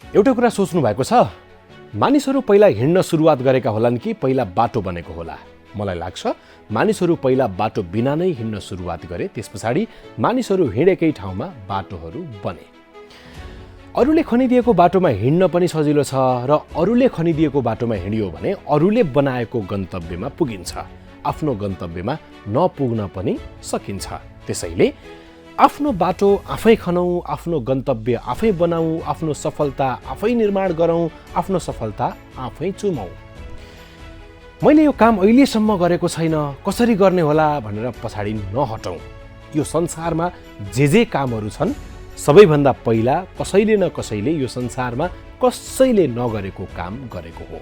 एउटा कुरा सोच्नु भएको छ, मानिसहरू पहिला हिँड्न सुरुवात गरेका होलान् कि पहिला बाटो बनेको होला? मलाई लाग्छ मानिसहरू पहिला बाटो बिना नै हिँड्न सुरुवात गरे, त्यस पछाडि मानिसहरू हिँडेकै ठाउँमा बाटोहरू बने। अरूले खनिदिएको बाटोमा हिँड्न पनि सजिलो छ र अरूले खनिदिएको बाटोमा हिँडियो भने अरूले बनाएको गन्तव्यमा पुगिन्छ, आफ्नो गन्तव्यमा नपुग्न पनि सकिन्छ। त्यसैले आफ्नो बाटो आफै खनौँ, आफ्नो गन्तव्य आफै बनाऊ, आफ्नो सफलता आफै निर्माण गरौँ, आफ्नो सफलता आफै चुमौँ। मैले यो काम अहिलेसम्म गरेको छैन, कसरी गर्ने होला भनेर पछाडि नहटौँ। यो संसारमा जे कामहरू छन् सबैभन्दा पहिला कसैले न कसैले यो संसारमा कसैले नगरेको काम गरेको हो।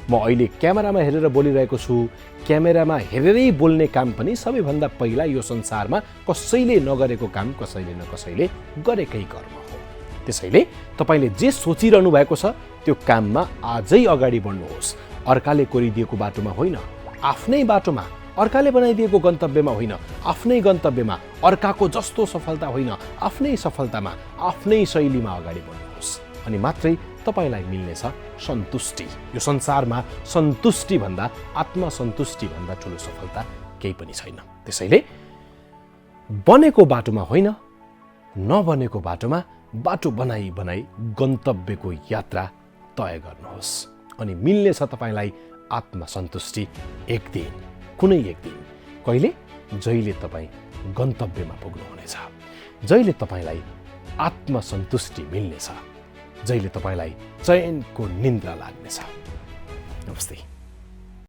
म अहिले क्यामेरामा हेरेर बोलिरहेको छु, क्यामेरामा हेरेरै बोल्ने काम पनि सबैभन्दा पहिला यो संसारमा कसैले नगरेको काम कसैले न कसैले गरेकै कर्म हो। त्यसैले तपाईँले जे सोचिरहनु भएको छ त्यो काममा आजै अगाडि बढ्नुहोस्। अर्काले कोरिदिएको बाटोमा होइन, आफ्नै बाटोमा, अर्काले बनाइदिएको गन्तव्यमा होइन, आफ्नै गन्तव्यमा, अर्काको जस्तो सफलता होइन, आफ्नै सफलतामा, आफ्नै शैलीमा अगाडि बढ्नुहोस्। अनि मात्रै तपाईलाई मिल्नेछ सन्तुष्टि। यो संसारमा सन्तुष्टि भन्दा, आत्मसन्तुष्टि भन्दा ठुलो सफलता केही पनि छैन। त्यसैले बनेको बाटोमा होइन, नबनेको बाटोमा बाटो बनाई बनाई गन्तव्यको यात्रा तय गर्नुहोस्। अनि मिल्नेछ तपाईलाई आत्मसन्तुष्टि एक दिन, कुनै एक दिन, कहिले? जहिले तपाईँ गन्तव्यमा पुग्नुहुनेछ, जहिले तपाईँलाई आत्मसन्तुष्टि मिल्नेछ, जहिले तपाईँलाई चयनको निन्द्रा लाग्नेछ। नमस्ते।